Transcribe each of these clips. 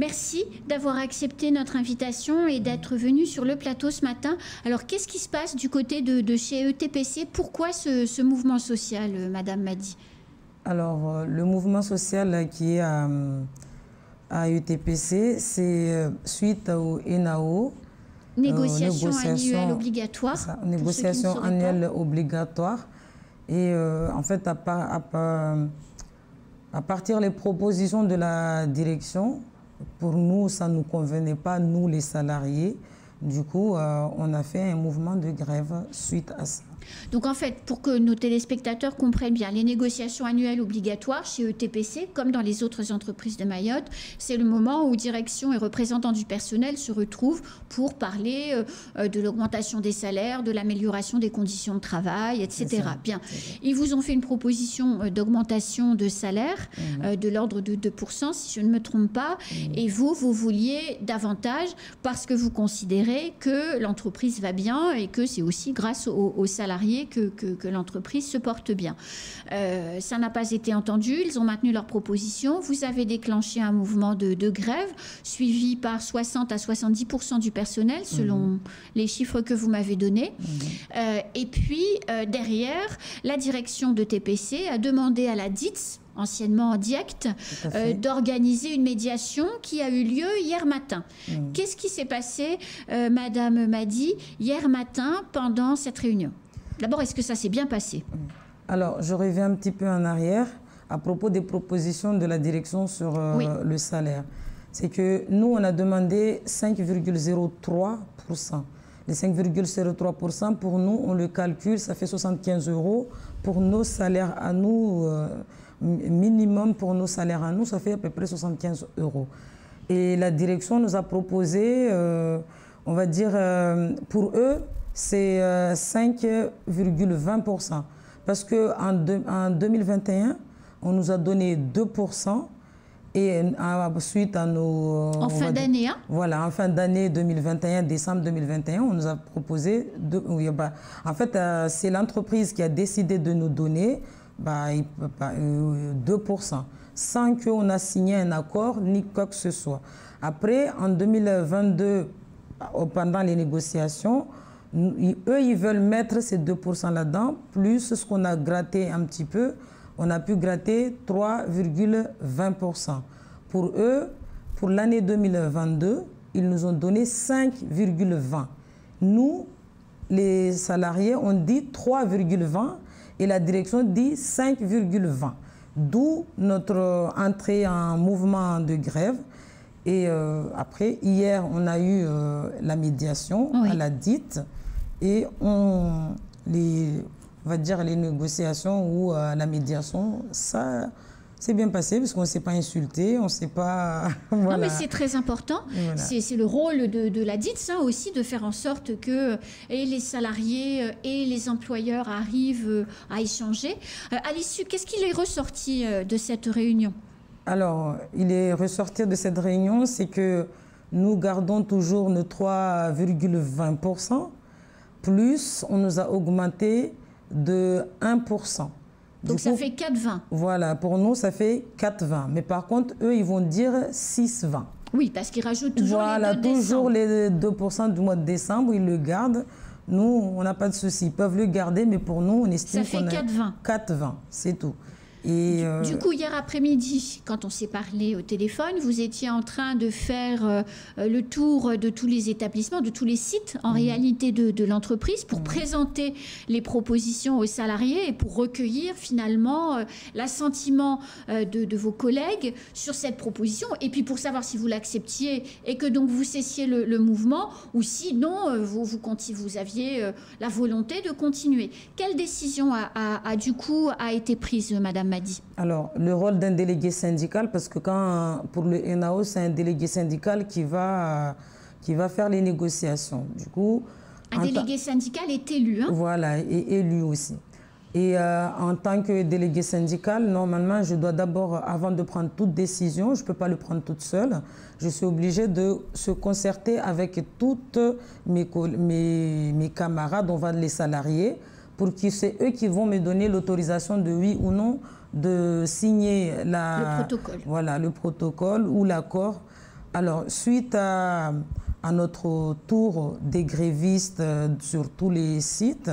Merci d'avoir accepté notre invitation et d'être venu sur le plateau ce matin. Alors, qu'est-ce qui se passe du côté de chez ETPC? Pourquoi ce mouvement social, Madame Madi? Alors, le mouvement social qui est à ETPC, c'est suite au ENAO. Négociation annuelle obligatoire. Négociation annuelle obligatoire. Et en fait, à partir des propositions de la direction, pour nous, ça ne nous convenait pas, nous les salariés. Du coup, on a fait un mouvement de grève suite à ça. Donc en fait, pour que nos téléspectateurs comprennent bien, les négociations annuelles obligatoires chez ETPC, comme dans les autres entreprises de Mayotte, c'est le moment où direction et représentants du personnel se retrouvent pour parler de l'augmentation des salaires, de l'amélioration des conditions de travail, etc. Bien, ils vous ont fait une proposition d'augmentation de salaire de l'ordre de 2%, si je ne me trompe pas, et vous vouliez davantage parce que vous considérez que l'entreprise va bien et que c'est aussi grâce aux salariés que l'entreprise se porte bien. Ça n'a pas été entendu, ils ont maintenu leur proposition. Vous avez déclenché un mouvement de grève suivi par 60 à 70% du personnel selon les chiffres que vous m'avez donnés. Et puis derrière, la direction de TPC a demandé à la DITS, anciennement DIECT, d'organiser une médiation qui a eu lieu hier matin. Qu'est-ce qui s'est passé, Madame Madi, hier matin pendant cette réunion? D'abord, est-ce que ça s'est bien passé? Alors, je reviens un petit peu en arrière à propos des propositions de la direction sur le salaire. C'est que nous, on a demandé 5,03%. Les 5,03%, pour nous, on le calcule, ça fait 75 € pour nos salaires à nous. Minimum pour nos salaires à nous, ça fait à peu près 75 €. Et la direction nous a proposé, on va dire, pour eux, c'est 5,20%. Parce qu'en 2021, on nous a donné 2%. Et suite à nos... En fin d'année, hein? Voilà, en fin d'année 2021, décembre 2021, on nous a proposé... en fait, c'est l'entreprise qui a décidé de nous donner 2%, sans qu'on a signé un accord ni quoi que ce soit. Après, en 2022, pendant les négociations, eux, ils veulent mettre ces 2% là-dedans, plus ce qu'on a gratté un petit peu. On a pu gratter 3,20%. Pour eux, pour l'année 2022, ils nous ont donné 5,20. Nous, les salariés, on dit 3,20 et la direction dit 5,20. D'où notre entrée en mouvement de grève. Et après, hier, on a eu la médiation à la DIT et on va dire les négociations ou la médiation, ça s'est bien passé parce qu'on ne s'est pas insulté, on ne s'est pas... voilà. Non mais c'est très important, voilà. C'est le rôle de la DITS aussi de faire en sorte que et les salariés et les employeurs arrivent à échanger. À l'issue, qu'est-ce qu'il est ressorti de cette réunion? Alors, il est ressorti de cette réunion, c'est que nous gardons toujours nos 3,20%, plus on nous a augmenté de 1%. Donc ça fait 4,20. Voilà, pour nous, ça fait 4,20. Mais par contre, eux, ils vont dire 6,20. Oui, parce qu'ils rajoutent toujours les 2%. Toujours les 2% du mois de décembre, ils le gardent. Nous, on n'a pas de souci. Ils peuvent le garder, mais pour nous, on estime qu'on a 4,20. C'est tout. Et du coup, hier après-midi, quand on s'est parlé au téléphone, vous étiez en train de faire le tour de tous les établissements, de tous les sites, en réalité, de l'entreprise, pour présenter les propositions aux salariés et pour recueillir finalement l'assentiment de vos collègues sur cette proposition, et puis pour savoir si vous l'acceptiez et que donc vous cessiez le mouvement, ou sinon vous aviez la volonté de continuer. Quelle décision du coup a été prise, Madame Madi? Alors, le rôle d'un délégué syndical, parce que pour le ENAO, c'est un délégué syndical qui va faire les négociations. Du coup, un délégué syndical est élu, hein? Voilà, et élu aussi. Et en tant que délégué syndical, normalement, je dois d'abord, avant de prendre toute décision, je ne peux pas le prendre toute seule, je suis obligée de se concerter avec toutes mes camarades, on va les salariés, pour que c'est eux qui vont me donner l'autorisation de oui ou non de signer le protocole. Voilà, le protocole ou l'accord Alors, suite à notre tour des grévistes sur tous les sites,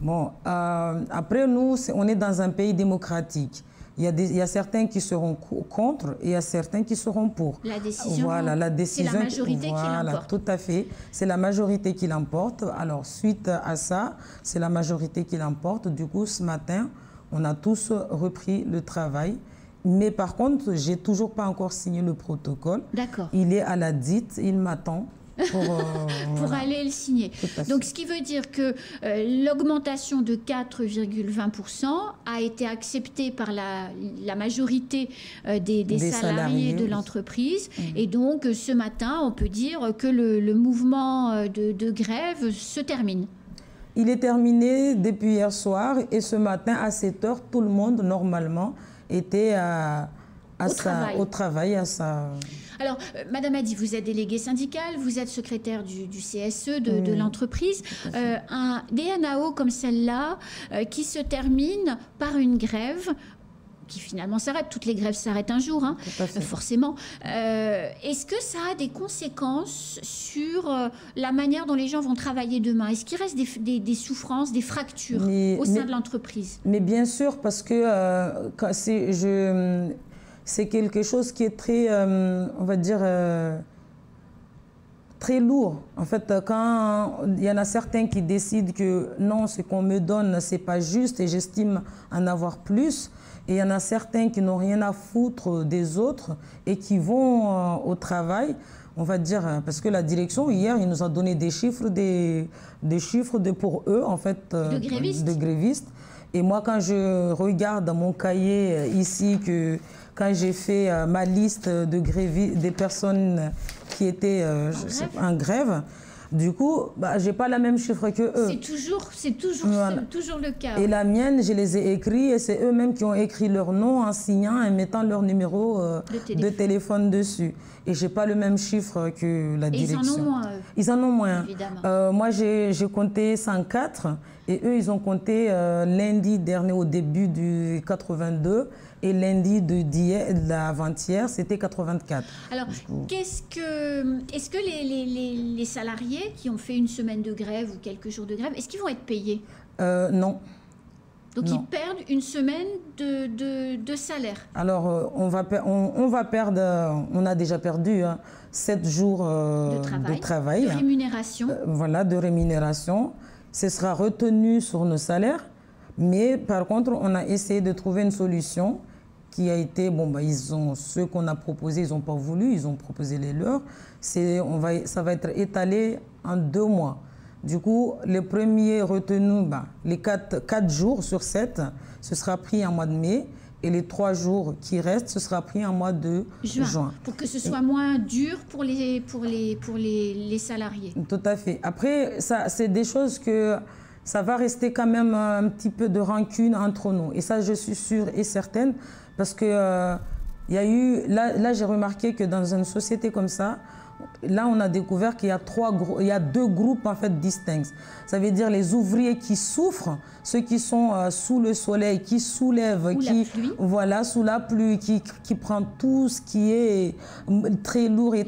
bon, après nous, on est dans un pays démocratique. Il y a certains qui seront contre et il y a certains qui seront pour. La décision, voilà, la décision, c'est la majorité qui l'emporte. Tout à fait, c'est la majorité qui l'emporte. Alors, suite à ça, c'est la majorité qui l'emporte. Du coup, ce matin, on a tous repris le travail. Mais par contre, j'ai toujours pas encore signé le protocole. D'accord. Il est à la DIT, il m'attend. Pour voilà. aller le signer. Donc, ce qui veut dire que l'augmentation de 4,20% a été acceptée par la majorité des salariés de l'entreprise. Et donc, ce matin, on peut dire que le mouvement de grève se termine. Il est terminé depuis hier soir et ce matin, à 7 h, tout le monde, normalement, était au travail. Alors, Madame Hadi, vous êtes déléguée syndicale, vous êtes secrétaire du CSE de l'entreprise. Des NAO comme celle-là, qui se termine par une grève, qui finalement s'arrête, toutes les grèves s'arrêtent un jour, hein, forcément. Est-ce que ça a des conséquences sur la manière dont les gens vont travailler demain? Est-ce qu'il reste des souffrances, des fractures au sein de l'entreprise? Mais bien sûr, parce que c'est quelque chose qui est très, on va dire, très lourd. En fait, quand il y en a certains qui décident que non, ce qu'on me donne, c'est pas juste et j'estime en avoir plus. Et il y en a certains qui n'ont rien à foutre des autres et qui vont au travail, on va dire, parce que la direction, hier, il nous a donné des chiffres, pour eux, en fait, de grévistes. Et moi, quand je regarde dans mon cahier ici, quand j'ai fait ma liste de grévistes, des personnes qui étaient en grève, du coup, je n'ai pas la même chiffre que eux. C'est toujours le cas. Et la mienne, je les ai écrits et c'est eux-mêmes qui ont écrit leur nom en signant et mettant leur numéro de téléphone dessus. Et je n'ai pas le même chiffre que la direction. Ils en ont moins, eux. Ils en ont moins. Évidemment. Moi, j'ai compté 104 et eux, ils ont compté lundi dernier au début du 82 et lundi de l'avant-hier, c'était 84. Alors, est-ce que les salariés qui ont fait une semaine de grève ou quelques jours de grève, est-ce qu'ils vont être payés? Non. Donc, ils perdent une semaine de salaire. Alors, on va perdre, on a déjà perdu 7 jours de travail. De rémunération. Voilà, de rémunération. Ce sera retenu sur nos salaires. Mais par contre, on a essayé de trouver une solution qui a été, ceux qu'on a proposés, ils n'ont pas voulu, ils ont proposé les leurs. Ça va être étalé en 2 mois. Du coup, les premiers retenus, les 4 jours sur 7, ce sera pris en mois de mai. Et les 3 jours qui restent, ce sera pris en mois de juin. Pour que ce soit moins dur pour les salariés. Tout à fait. Après, c'est des choses que ça va rester quand même un petit peu de rancune entre nous. Et ça, je suis sûre et certaine. Parce que il y a eu, là j'ai remarqué que dans une société comme ça, là on a découvert qu'il y a 2 groupes en fait distincts. Ça veut dire les ouvriers qui souffrent, ceux qui sont sous le soleil, qui soulèvent, sous la pluie, qui prennent tout ce qui est très lourd et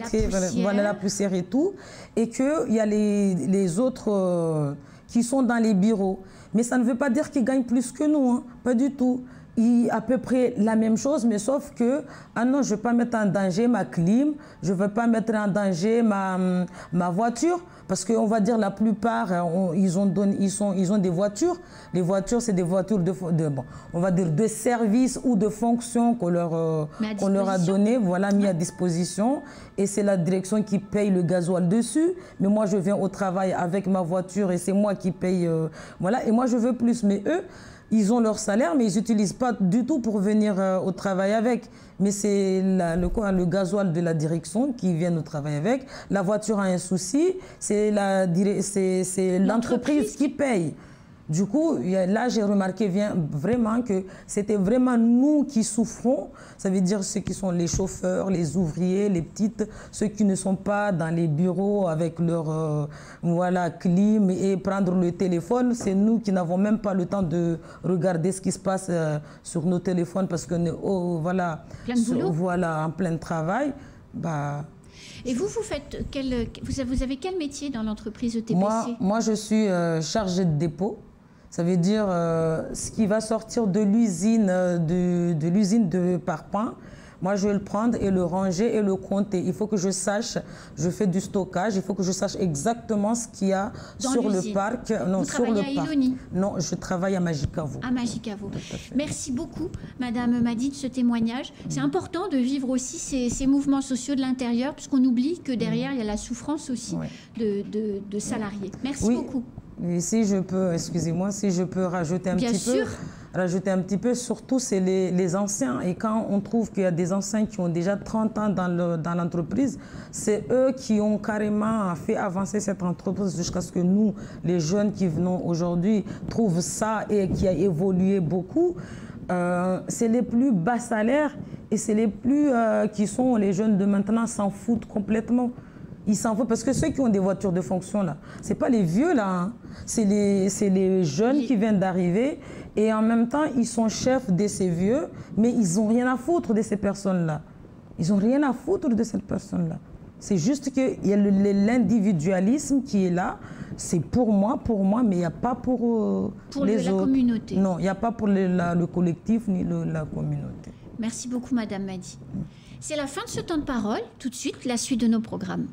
la poussière et tout. Et qu'il y a les autres qui sont dans les bureaux. Mais ça ne veut pas dire qu'ils gagnent plus que nous, hein, pas du tout. À peu près la même chose, mais sauf que, non, je ne veux pas mettre en danger ma clim, je ne veux pas mettre en danger ma voiture, parce qu'on va dire la plupart, ils ont des voitures. Les voitures, c'est des voitures on va dire de service ou de fonction qu'on leur a donné, mis à disposition. Et c'est la direction qui paye le gasoil dessus. Mais moi, je viens au travail avec ma voiture et c'est moi qui paye. Et moi, je veux plus. Mais eux, ils ont leur salaire, mais ils n'utilisent pas du tout pour venir au travail avec. Mais c'est le gasoil de la direction qui vient au travail avec. La voiture a un souci, c'est l'entreprise qui paye. Du coup, là, j'ai remarqué vraiment que c'était vraiment nous qui souffrons. Ça veut dire ceux qui sont les chauffeurs, les ouvriers, les petites, ceux qui ne sont pas dans les bureaux avec leur clim et prendre le téléphone. C'est nous qui n'avons même pas le temps de regarder ce qui se passe sur nos téléphones parce qu'on est en plein travail. Et vous faites vous avez quel métier dans l'entreprise ETPC? Moi, je suis chargée de dépôt. Ça veut dire ce qui va sortir de l'usine de l'usine de Parpaing. Moi, je vais le prendre et le ranger et le compter. Il faut que je sache, je fais du stockage, il faut que je sache exactement ce qu'il y a sur le parc. Non, vous travaillez à Iloni? Non, je travaille à Majicavo. À Majicavo. Merci beaucoup, Madame Madi, de ce témoignage. C'est important de vivre aussi ces mouvements sociaux de l'intérieur, puisqu'on oublie que derrière, il y a la souffrance aussi de salariés. Merci beaucoup. Et si je peux, excusez-moi, si je peux rajouter un petit peu, surtout c'est les anciens. Et quand on trouve qu'il y a des anciens qui ont déjà 30 ans dans l'entreprise, c'est eux qui ont carrément fait avancer cette entreprise jusqu'à ce que nous, les jeunes qui venons aujourd'hui, trouvent ça et qui a évolué beaucoup. C'est les plus bas salaires et c'est les plus qui sont les jeunes de maintenant s'en foutent complètement. Ils s'en foutent parce que ceux qui ont des voitures de fonction là, c'est pas les vieux là, hein. C'est les jeunes qui viennent d'arriver et en même temps ils sont chefs de ces vieux, mais ils ont rien à foutre de ces personnes là. Ils ont rien à foutre de cette personne là. C'est juste qu'il y a l'individualisme qui est là. C'est pour moi, mais il n'y a pas pour les autres. Communauté. Non, il n'y a pas pour le collectif ni la communauté. Merci beaucoup, Madame Madi. C'est la fin de ce temps de parole. Tout de suite, la suite de nos programmes.